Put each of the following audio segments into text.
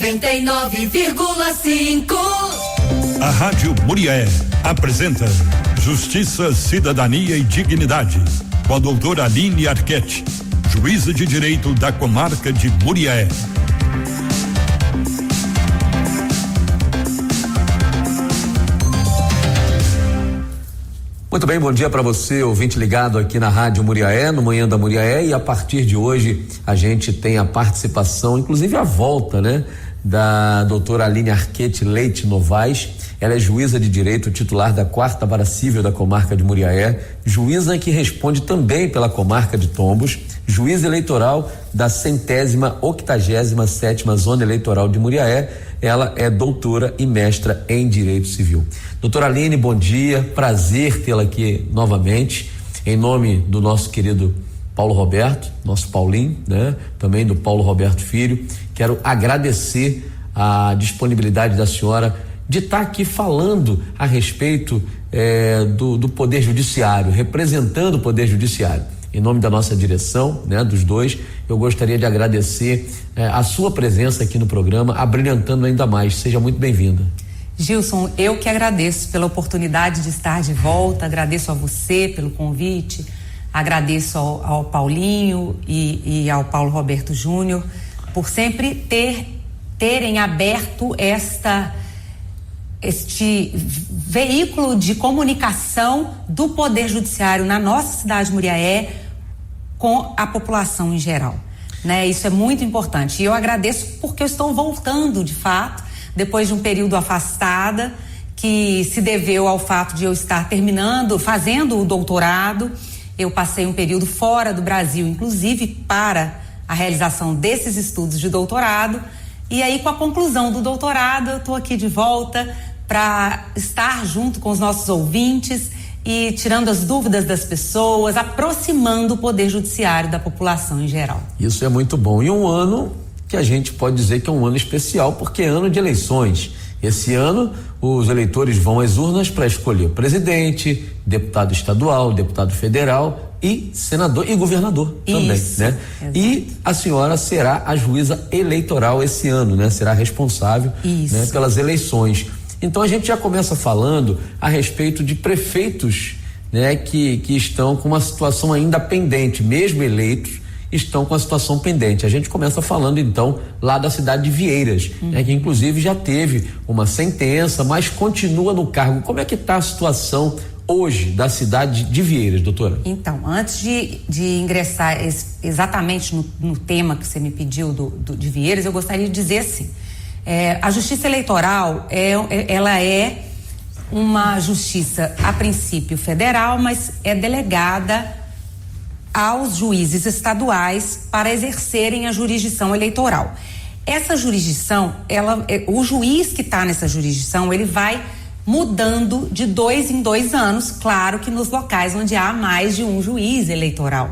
99,5. A Rádio Muriaé apresenta Justiça, Cidadania e Dignidade, com a doutora Aline Arquette, juíza de direito da comarca de Muriaé. Muito bem, bom dia para você, ouvinte ligado aqui na Rádio Muriaé, no Manhã da Muriaé, e a partir de hoje a gente tem a participação, inclusive a volta, né, da doutora Aline Arquette Leite Novaes. Ela é juíza de direito titular da 4ª Vara Cível da comarca de Muriaé, juíza que responde também pela comarca de Tombos, juíza eleitoral da 187ª Zona Eleitoral de Muriaé. Ela é doutora e mestra em Direito Civil. Doutora Aline, bom dia, prazer tê-la aqui novamente, em nome do nosso querido Paulo Roberto, nosso Paulinho, né? Também do Paulo Roberto Filho. Quero agradecer a disponibilidade da senhora de estar aqui falando a respeito do Poder Judiciário, representando o Poder Judiciário. Em nome da nossa direção, né, dos dois, eu gostaria de agradecer a sua presença aqui no programa, abrilhantando ainda mais. Seja muito bem-vinda. Gilson, eu que agradeço pela oportunidade de estar de volta, agradeço a você pelo convite, agradeço ao Paulinho e ao Paulo Roberto Júnior por sempre terem aberto este veículo de comunicação do Poder Judiciário na nossa cidade de Muriaé com a população em geral, né? Isso é muito importante e eu agradeço porque eu estou voltando de fato, depois de um período afastada que se deveu ao fato de eu estar fazendo o doutorado. Eu passei um período fora do Brasil, inclusive para a realização desses estudos de doutorado, e aí com a conclusão do doutorado eu estou aqui de volta para estar junto com os nossos ouvintes e tirando as dúvidas das pessoas, aproximando o Poder Judiciário da população em geral. Isso é muito bom. E um ano que a gente pode dizer que é um ano especial, porque é ano de eleições. Esse ano os eleitores vão às urnas para escolher presidente, deputado estadual, deputado federal e senador e governador também, Isso, né? exato. E a senhora será a juíza eleitoral esse ano, né? Será responsável, né, pelas eleições. Então a gente já começa falando a respeito de prefeitos, né, que estão com uma situação ainda pendente, mesmo eleitos, estão com a situação pendente. A gente começa falando então lá da cidade de Vieiras, né, que inclusive já teve uma sentença, mas continua no cargo. Como é que está a situação hoje da cidade de Vieiras, doutora? Então, antes de ingressar exatamente no tema que você me pediu de Vieiras, eu gostaria de dizer assim, a justiça eleitoral ela é uma justiça a princípio federal, mas é delegada aos juízes estaduais para exercerem a jurisdição eleitoral. Essa jurisdição, o juiz que está nessa jurisdição, ele vai mudando de 2 em 2 anos, claro que nos locais onde há mais de um juiz eleitoral,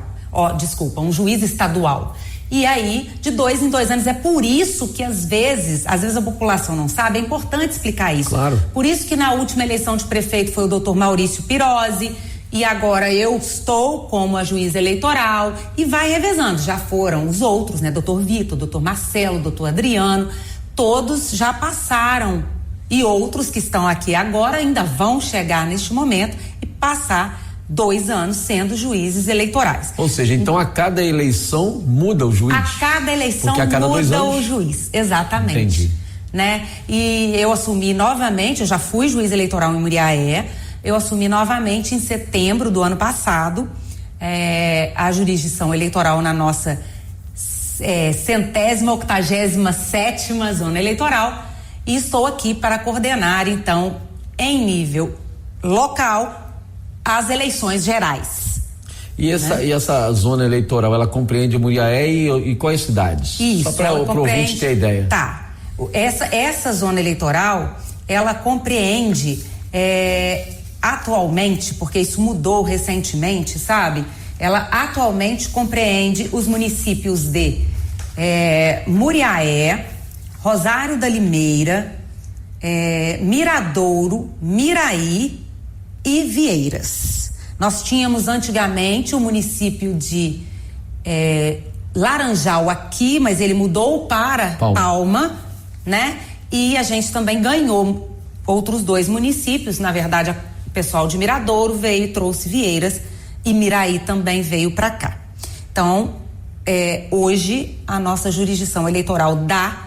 um juiz estadual. E aí, de 2 em 2 anos, é por isso que às vezes a população não sabe, é importante explicar isso. Claro. Por isso que na última eleição de prefeito foi o doutor Maurício Pirozzi, e agora eu estou como a juíza eleitoral e vai revezando. Já foram os outros, né? Doutor Vitor, doutor Marcelo, doutor Adriano, todos já passaram. E outros que estão aqui agora ainda vão chegar neste momento e passar 2 anos sendo juízes eleitorais. Ou seja, então a cada eleição muda o juiz? A cada eleição muda o juiz, exatamente. Entendi. Né? E eu assumi novamente, eu já fui juiz eleitoral em Muriaé, eu assumi novamente em setembro do ano passado a jurisdição eleitoral na nossa 187ª Zona Eleitoral e estou aqui para coordenar, então, em nível local, as eleições gerais. E essa zona eleitoral, ela compreende Muriaé e quais cidades? Isso. Só para o ouvinte ter ideia. Tá. Essa zona eleitoral, ela compreende atualmente, porque isso mudou recentemente, sabe? Ela atualmente compreende os municípios de Muriaé, Rosário da Limeira, Miradouro, Miraí e Vieiras. Nós tínhamos antigamente o município de Laranjal aqui, mas ele mudou para Palma né? E a gente também ganhou outros 2 municípios, na verdade o pessoal de Miradouro veio e trouxe Vieiras e Miraí também veio para cá. Então, hoje a nossa jurisdição eleitoral da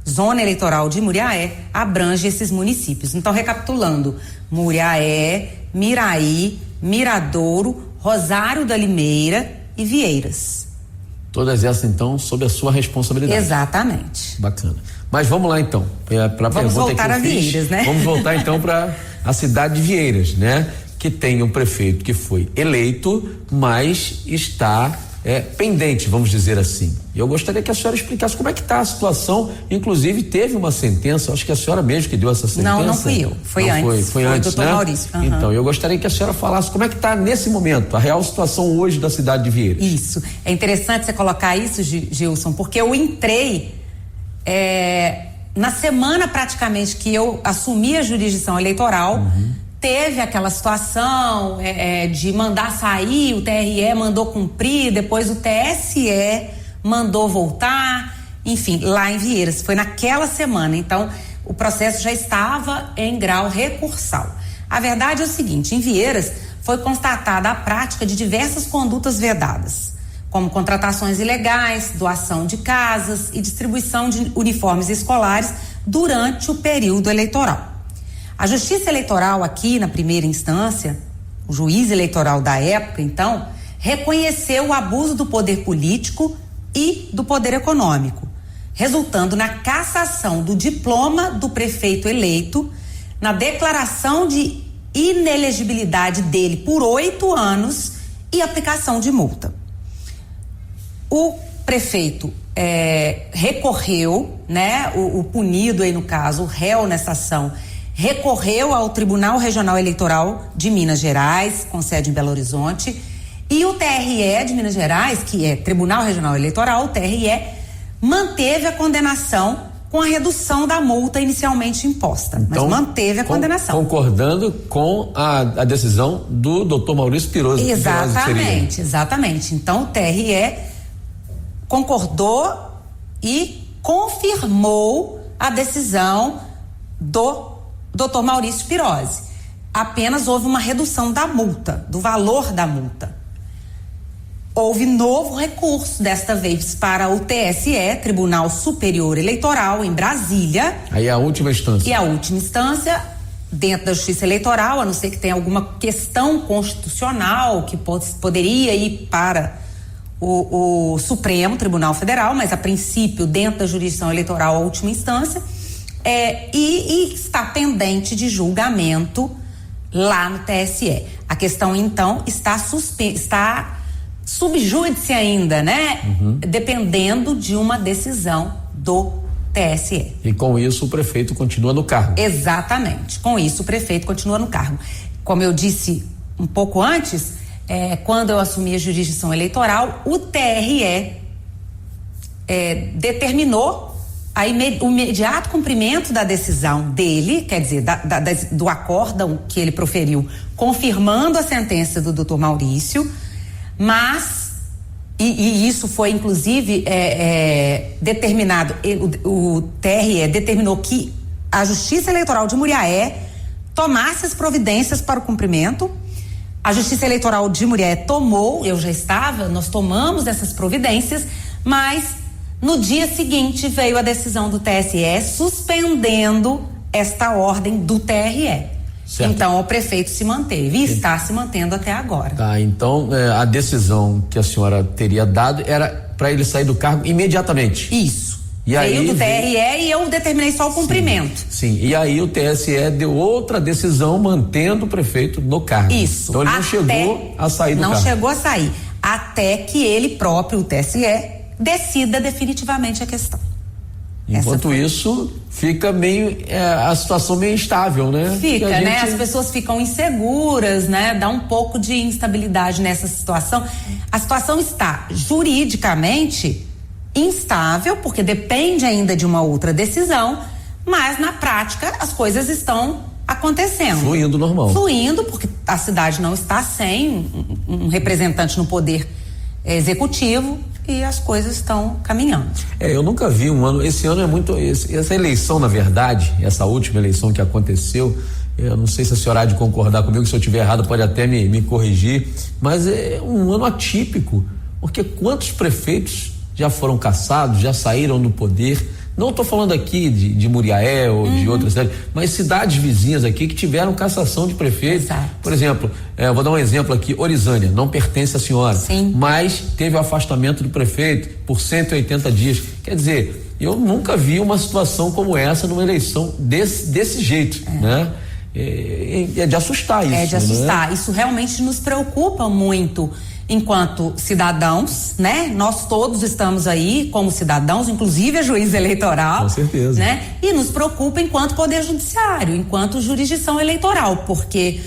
Zona Eleitoral de Muriaé abrange esses municípios. Então, recapitulando, Muriaé, Miraí, Miradouro, Rosário da Limeira e Vieiras. Todas essas, então, sob a sua responsabilidade. Exatamente. Bacana. Mas vamos lá, então. Vamos voltar a Vieiras, né? Vamos voltar, então, para a cidade de Vieiras, né? Que tem um prefeito que foi eleito, mas está pendente, vamos dizer assim. E eu gostaria que a senhora explicasse como é que está a situação. Inclusive, teve uma sentença, acho que a senhora mesmo que deu essa sentença. Não fui eu. Foi antes. Foi antes, doutor né? Maurício. Uhum. Então, eu gostaria que a senhora falasse como é que está nesse momento, a real situação hoje da cidade de Vieiras. Isso. É interessante você colocar isso, Gilson, porque eu entrei na semana praticamente que eu assumi a jurisdição eleitoral. Teve aquela situação de mandar sair, o TRE mandou cumprir, depois o TSE mandou voltar, enfim, lá em Vieiras. Foi naquela semana, então o processo já estava em grau recursal. A verdade é o seguinte, em Vieiras foi constatada a prática de diversas condutas vedadas, como contratações ilegais, doação de casas e distribuição de uniformes escolares durante o período eleitoral. A Justiça Eleitoral aqui, na primeira instância, o juiz eleitoral da época, então, reconheceu o abuso do poder político e do poder econômico, resultando na cassação do diploma do prefeito eleito, na declaração de inelegibilidade dele por 8 anos e aplicação de multa. O prefeito recorreu, né? O punido aí no caso, o réu nessa ação, recorreu ao Tribunal Regional Eleitoral de Minas Gerais, com sede em Belo Horizonte, e o TRE de Minas Gerais, que é Tribunal Regional Eleitoral, o TRE, manteve a condenação com a redução da multa inicialmente imposta, então, mas manteve a condenação. Concordando com a decisão do Dr. Maurício Piroso. Exatamente. Então o TRE concordou e confirmou a decisão do Dr. Maurício Piroso. Apenas houve uma redução da multa, do valor da multa. Houve novo recurso, desta vez para o TSE, Tribunal Superior Eleitoral, em Brasília. Aí é a última instância. E a última instância, dentro da Justiça Eleitoral, a não ser que tenha alguma questão constitucional que poderia ir para o Supremo Tribunal Federal, mas a princípio, dentro da jurisdição eleitoral, a última instância. E está pendente de julgamento lá no TSE. A questão, então, está subjúdice ainda, né? Dependendo de uma decisão do TSE. E com isso o prefeito continua no cargo. Exatamente. Com isso o prefeito continua no cargo. Como eu disse um pouco antes, quando eu assumi a jurisdição eleitoral, o TRE determinou o imediato cumprimento da decisão dele, quer dizer, do acórdão que ele proferiu, confirmando a sentença do Dr. Maurício, mas, e isso foi inclusive determinado, o TRE determinou que a Justiça Eleitoral de Muriaé tomasse as providências para o cumprimento. A Justiça Eleitoral de Muriaé tomou, nós tomamos essas providências, mas no dia seguinte veio a decisão do TSE suspendendo esta ordem do TRE. Certo. Então o prefeito se manteve e está se mantendo até agora. Tá, então a decisão que a senhora teria dado era para ele sair do cargo imediatamente. Isso. E veio do TRE e eu determinei só o cumprimento. Sim, e aí o TSE deu outra decisão mantendo o prefeito no cargo. Isso. Então ele não chegou a sair do cargo. Não chegou a sair, até que ele próprio, o TSE, decida definitivamente a questão. Enquanto isso, fica meio a situação meio instável, né? Fica, né? As pessoas ficam inseguras, né? Dá um pouco de instabilidade nessa situação. A situação está juridicamente instável, porque depende ainda de uma outra decisão, mas na prática as coisas estão acontecendo. Fluindo normal. Fluindo, porque a cidade não está sem um representante no poder executivo. e as coisas estão caminhando. Eu nunca vi um ano, esse ano é muito, essa eleição, na verdade, essa última eleição que aconteceu, eu não sei se a senhora há de concordar comigo, se eu estiver errado pode até me corrigir, mas é um ano atípico, porque quantos prefeitos já foram cassados, já saíram do poder? Não estou falando aqui de Muriaé ou de outras cidades, mas cidades vizinhas aqui que tiveram cassação de prefeitos. Exato. Por exemplo, vou dar um exemplo aqui, Orizânia, não pertence à senhora, Sim. mas teve o afastamento do prefeito por 180 dias. Quer dizer, eu nunca vi uma situação como essa numa eleição desse jeito, né? É de assustar isso. É de assustar. Né? Isso realmente nos preocupa muito enquanto cidadãos, né? Nós todos estamos aí como cidadãos, inclusive a juíza eleitoral. Com certeza. Né? E nos preocupa enquanto poder judiciário, enquanto jurisdição eleitoral, porque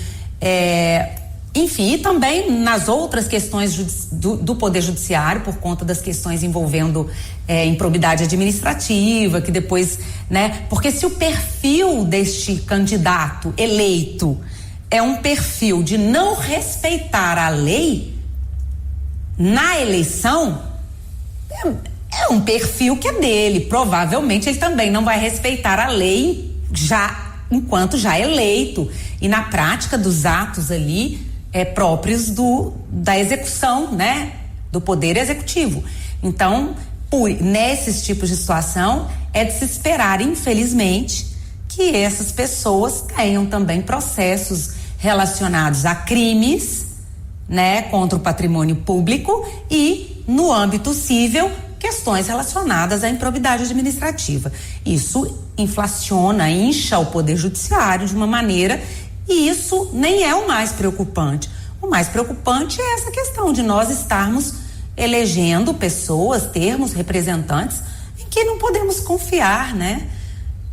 enfim, e também nas outras questões do Poder Judiciário, por conta das questões envolvendo improbidade administrativa, que depois, né? Porque se o perfil deste candidato eleito é um perfil de não respeitar a lei na eleição, é um perfil que é dele. Provavelmente ele também não vai respeitar a lei enquanto já eleito. E na prática dos atos ali próprios da execução, né? Do poder executivo. Então, nesses tipos de situação, é de se esperar, infelizmente, que essas pessoas tenham também processos relacionados a crimes, né? Contra o patrimônio público e, no âmbito civil, questões relacionadas à improbidade administrativa. Isso inflaciona, incha o poder judiciário de uma maneira. E isso nem é o mais preocupante. O mais preocupante é essa questão de nós estarmos elegendo pessoas, termos representantes em que não podemos confiar, né?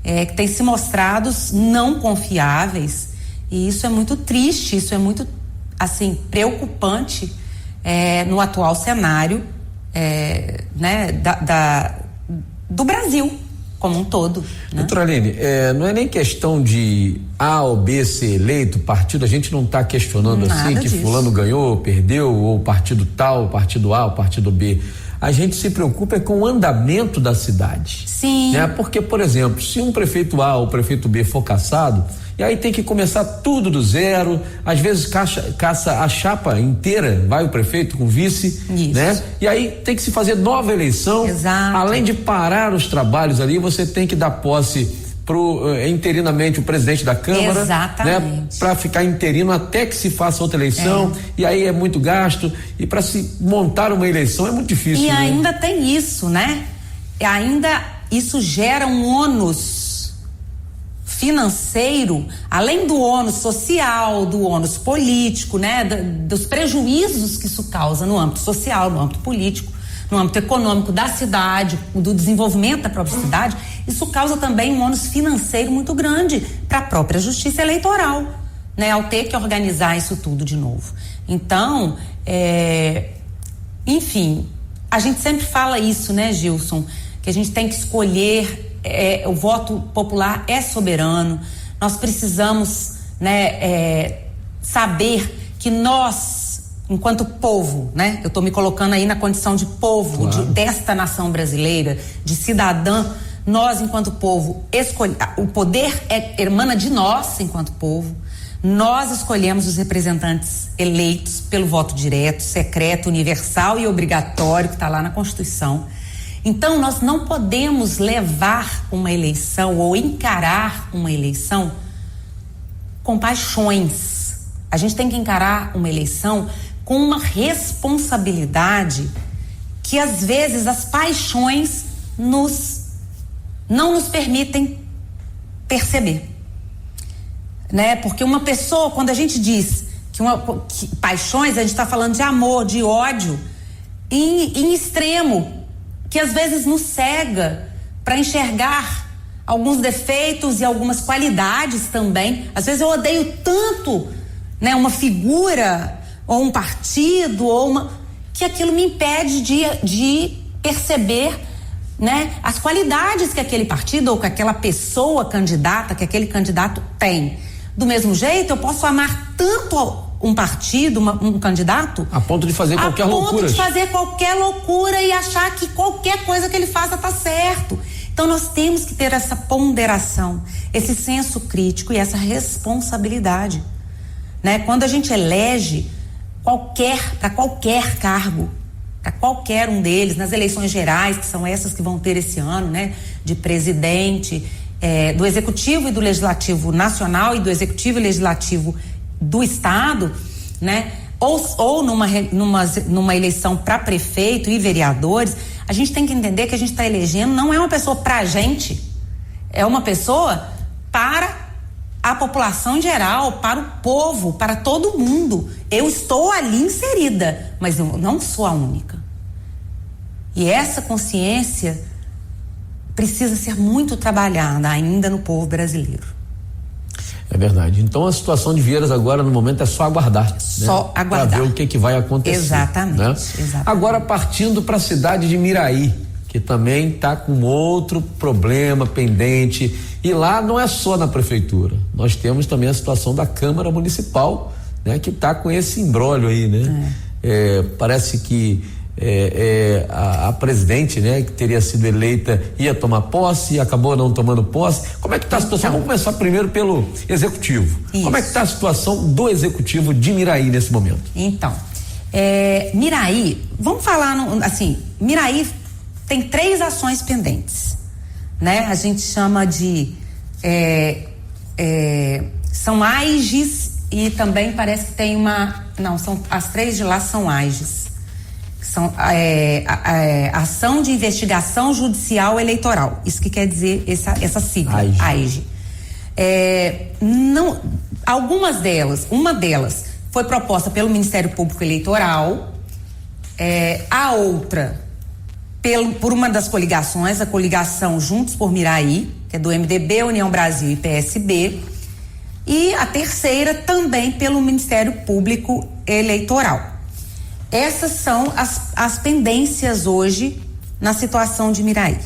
Que têm se mostrado não confiáveis. E isso é muito triste, isso é muito, assim, preocupante no atual cenário, né? Do Brasil como um todo. Né? Doutora Aline, não é nem questão de A ou B ser eleito, partido, a gente não está questionando Nada assim, que disso. fulano ganhou, perdeu, ou partido tal, partido A, ou partido B. A gente se preocupa com o andamento da cidade. Sim. Né? Porque, por exemplo, se um prefeito A ou prefeito B for cassado, e aí tem que começar tudo do zero, às vezes caça a chapa inteira, vai o prefeito com vice, Isso. né? E aí tem que se fazer nova eleição. Exato. Além de parar os trabalhos ali, você tem que dar posse interinamente o presidente da Câmara, exatamente, né? Para ficar interino até que se faça outra eleição, e aí é muito gasto, e para se montar uma eleição é muito difícil. E né? ainda tem isso, né? Ainda isso gera um ônus financeiro, além do ônus social, do ônus político, né? Dos prejuízos que isso causa no âmbito social, no âmbito político, no âmbito econômico da cidade, do desenvolvimento da própria cidade. Isso causa também um ônus financeiro muito grande para a própria justiça eleitoral, né? Ao ter que organizar isso tudo de novo. Então, enfim, a gente sempre fala isso, né, Gilson? Que a gente tem que escolher, o voto popular é soberano. Nós precisamos, né, saber que nós, enquanto povo, né? Eu estou me colocando aí na condição de povo, claro, desta nação brasileira, de cidadã. Nós, enquanto povo, o poder emana de nós, enquanto povo. Nós escolhemos os representantes eleitos pelo voto direto, secreto, universal e obrigatório, que está lá na Constituição. Então, nós não podemos levar uma eleição ou encarar uma eleição com paixões. A gente tem que encarar uma eleição com uma responsabilidade que, às vezes, as paixões não nos permitem perceber. Né? Porque uma pessoa, quando a gente diz que paixões, a gente está falando de amor, de ódio, em extremo, que às vezes nos cega para enxergar alguns defeitos e algumas qualidades também. Às vezes eu odeio tanto, né, uma figura ou um partido que aquilo me impede de perceber, né, as qualidades que aquele partido ou que aquela pessoa candidata, que aquele candidato tem. Do mesmo jeito, eu posso amar tanto um partido, um candidato. A ponto de fazer qualquer loucura. A ponto de fazer qualquer loucura e achar que qualquer coisa que ele faça tá certo. Então nós temos que ter essa ponderação, esse senso crítico e essa responsabilidade, né? Quando a gente elege para qualquer cargo, para qualquer um deles, nas eleições gerais, que são essas que vão ter esse ano, né? De presidente, do Executivo e do Legislativo Nacional e do Executivo e Legislativo do Estado, né? Ou numa eleição para prefeito e vereadores, a gente tem que entender que a gente está elegendo não é uma pessoa para a gente, é uma pessoa para a população em geral, para o povo, para todo mundo. Eu estou ali inserida, mas eu não sou a única. E essa consciência precisa ser muito trabalhada ainda no povo brasileiro. É verdade. Então a situação de Vieiras agora no momento é só aguardar. Só aguardar. Para ver o que vai acontecer. Exatamente. Né? Exatamente. Agora partindo para a cidade de Miraí, que também está com outro problema pendente, e lá não é só na prefeitura, nós temos também a situação da Câmara Municipal, né, que está com esse imbróglio aí, né? Parece que a presidente, né, que teria sido eleita ia tomar posse e acabou não tomando posse. Como é que está a situação? Vamos começar primeiro pelo executivo. Isso. Como é que está a situação do executivo de Miraí nesse momento? Então, Miraí, vamos falar Miraí tem 3 ações pendentes, né? A gente chama de são AIGES e também parece que tem as 3 de lá são AIGES, que são Ação de Investigação Judicial Eleitoral, isso que quer dizer essa sigla, AIGE. Uma delas foi proposta pelo Ministério Público Eleitoral, a outra por uma das coligações, a coligação Juntos por Miraí, que é do MDB, União Brasil e PSB, e a terceira também pelo Ministério Público Eleitoral. Essas são as pendências hoje na situação de Miraí.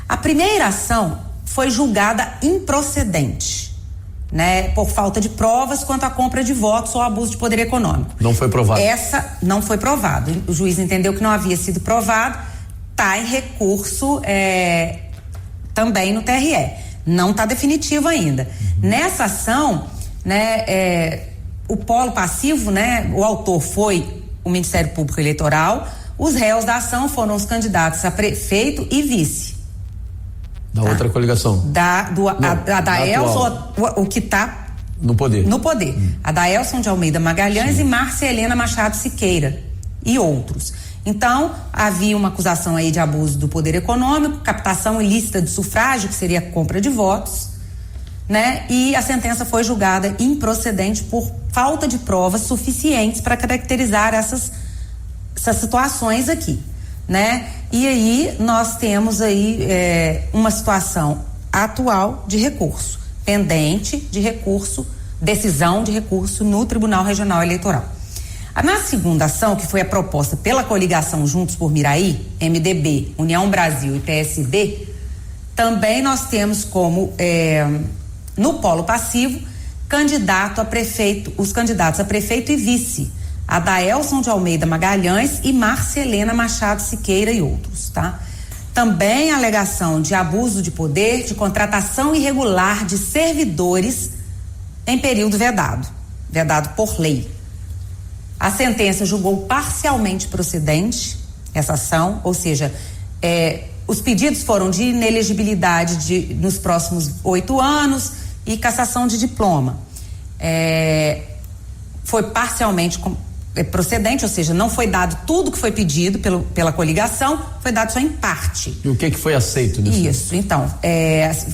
A primeira ação foi julgada improcedente, né, por falta de provas quanto à compra de votos ou abuso de poder econômico. Não foi provado. Essa não foi provado. O juiz entendeu que não havia sido provado, está em recurso também no TRE. Não está definitivo ainda. Nessa ação, né, o polo passivo, né, o autor foi o Ministério Público Eleitoral, os réus da ação foram os candidatos a prefeito e vice. Da outra coligação. Da Elson, o que está no poder. A da Elson de Almeida Magalhães. Sim. E Márcia Helena Machado Siqueira e outros. Então, havia uma acusação aí de abuso do poder econômico, captação ilícita de sufrágio, que seria compra de votos, né? E a sentença foi julgada improcedente por falta de provas suficientes para caracterizar essas situações aqui, né? E aí nós temos aí uma situação atual de recurso, pendente de recurso, decisão de recurso no Tribunal Regional Eleitoral. Na segunda ação, que foi a proposta pela coligação Juntos por Miraí, MDB, União Brasil e PSD, também nós temos como no polo passivo os candidatos a prefeito e vice, Adaelson de Almeida Magalhães e Márcia Helena Machado Siqueira e outros, tá? Também a alegação de abuso de poder, de contratação irregular de servidores em período vedado por lei. A sentença julgou parcialmente procedente essa ação, ou seja, os pedidos foram de inelegibilidade nos próximos 8 anos e cassação de diploma. Foi parcialmente procedente, ou seja, não foi dado tudo que foi pedido pela coligação, foi dado só em parte. E o que foi aceito nisso? Isso, então,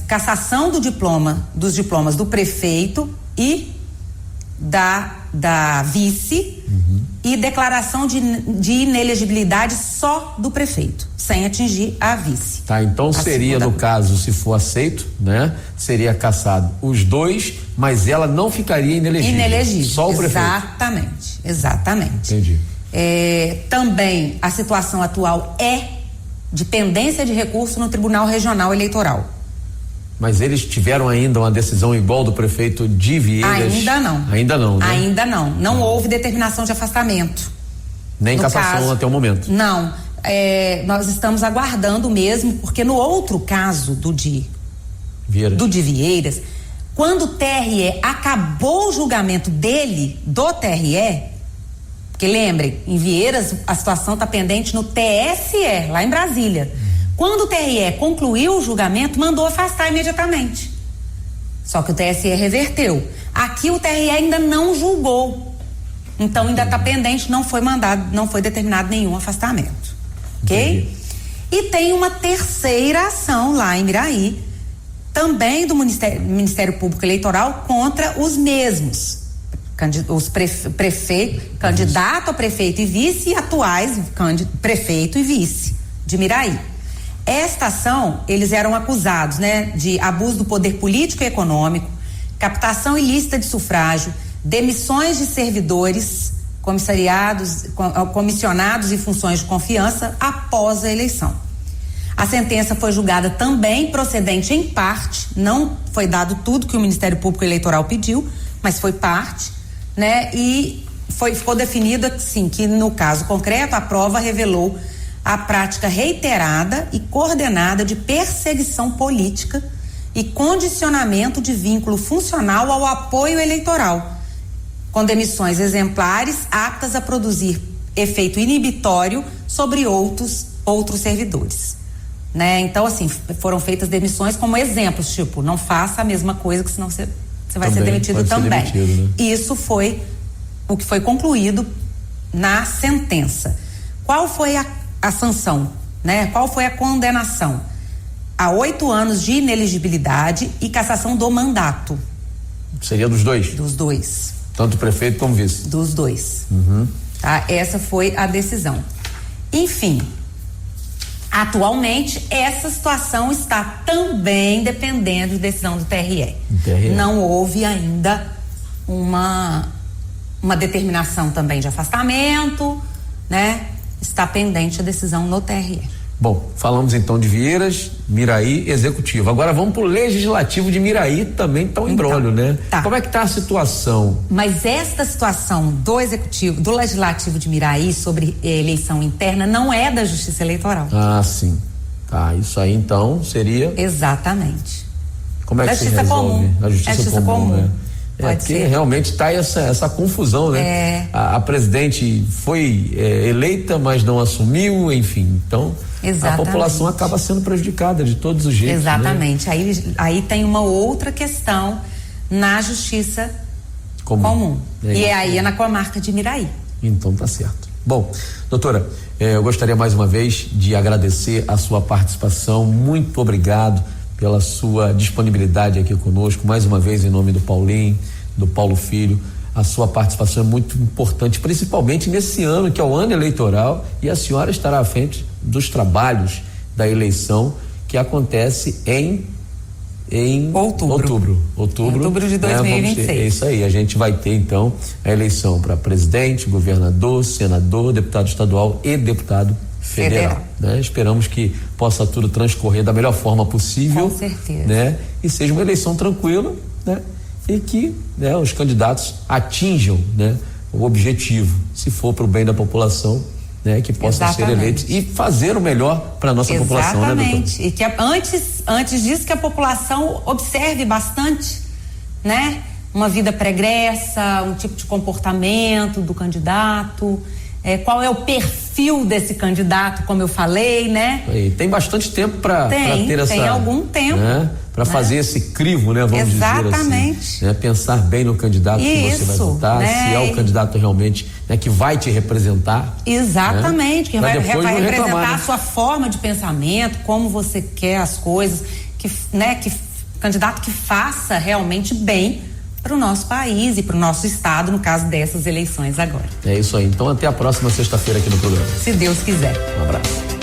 cassação dos diplomas do prefeito e da vice, e declaração de inelegibilidade só do prefeito, sem atingir a vice. Tá, então seria, no caso, se for aceito, né? Seria cassado os dois, mas ela não ficaria inelegível. Só o prefeito. Exatamente. Entendi. Também a situação atual é de pendência de recurso no Tribunal Regional Eleitoral. Mas eles tiveram ainda uma decisão igual do prefeito de Vieiras? Ainda não. Ainda não, né? Ainda não. Não houve determinação de afastamento. Nem cassação até o momento? Não. Nós estamos aguardando mesmo, porque no outro caso do de Vieiras, quando o TRE acabou o julgamento dele, do TRE, porque lembrem, em Vieiras a situação está pendente no TSE, lá em Brasília. Quando o TRE concluiu o julgamento, mandou afastar imediatamente. Só que o TSE reverteu. Aqui o TRE ainda não julgou. Então ainda está pendente, não foi determinado nenhum afastamento. Ok? E tem uma terceira ação lá em Miraí, também do Ministério Público Eleitoral, contra os mesmos. Os candidato a prefeito e vice e atuais prefeito e vice de Miraí. Esta ação, eles eram acusados, né, de abuso do poder político e econômico, captação ilícita de sufrágio, demissões de servidores, comissionados e funções de confiança após a eleição. A sentença foi julgada também procedente em parte, não foi dado tudo que o Ministério Público Eleitoral pediu, mas foi parte, né? E ficou definido assim, que no caso concreto a prova revelou a prática reiterada e coordenada de perseguição política e condicionamento de vínculo funcional ao apoio eleitoral, com demissões exemplares aptas a produzir efeito inibitório sobre outros servidores, né? Então, assim, foram feitas demissões como exemplos, tipo, não faça a mesma coisa que senão você vai ser demitido também. Né? Isso foi o que foi concluído na sentença. Qual foi a sanção, né? Qual foi a condenação? A 8 anos de inelegibilidade e cassação do mandato. Seria dos dois? Dos dois. Tanto prefeito como vice? Dos dois. Tá? Essa foi a decisão. Enfim, atualmente essa situação está também dependendo de decisão do TRE. Não houve ainda uma determinação também de afastamento, né? Está pendente a decisão no TRE. Bom, falamos então de Vieiras, Miraí, executivo. Agora vamos pro legislativo de Miraí, também tá um embrólio, né? Tá. Como é que tá a situação? Mas esta situação do legislativo de Miraí sobre eleição interna não é da Justiça Eleitoral. Ah, sim. Tá, isso aí então seria? Exatamente. Como é que se resolve? A Justiça Comum. Né? Porque realmente está essa confusão, né? A presidente foi eleita, mas não assumiu, enfim. Então, a população acaba sendo prejudicada de todos os jeitos. Exatamente. Né? Aí tem uma outra questão na Justiça Comum. E aí é na comarca de Miraí. Então tá certo. Bom, doutora, eu gostaria mais uma vez de agradecer a sua participação. Muito obrigado pela sua disponibilidade aqui conosco, mais uma vez em nome do Paulinho, do Paulo Filho. A sua participação é muito importante, principalmente nesse ano que é o ano eleitoral, e a senhora estará à frente dos trabalhos da eleição que acontece em outubro de 2026. É isso aí, a gente vai ter então a eleição para presidente, governador, senador, deputado estadual e deputado federal. Né? Esperamos que possa tudo transcorrer da melhor forma possível. Com certeza. Né? E seja uma eleição tranquila, né? E que, né, os candidatos atinjam, né, o objetivo, se for para o bem da população, né, que possam ser eleitos e fazer o melhor para a nossa população, né, doutor? Exatamente. E que antes disso que a população observe bastante, né, uma vida pregressa, um tipo de comportamento do candidato, qual é o perfil desse candidato, como eu falei, né? Tem bastante tempo para ter essa... Tem algum tempo. Né? Para fazer esse crivo, né? Vamos dizer assim. Né? Pensar bem no candidato que você vai votar, né? Se é o candidato realmente, né, que vai te representar. Exatamente, né? que vai representar né? a sua forma de pensamento, como você quer as coisas, que candidato que faça realmente bem para o nosso país e para o nosso estado, no caso dessas eleições agora. É isso aí. Então até a próxima sexta-feira aqui no programa. Se Deus quiser. Um abraço.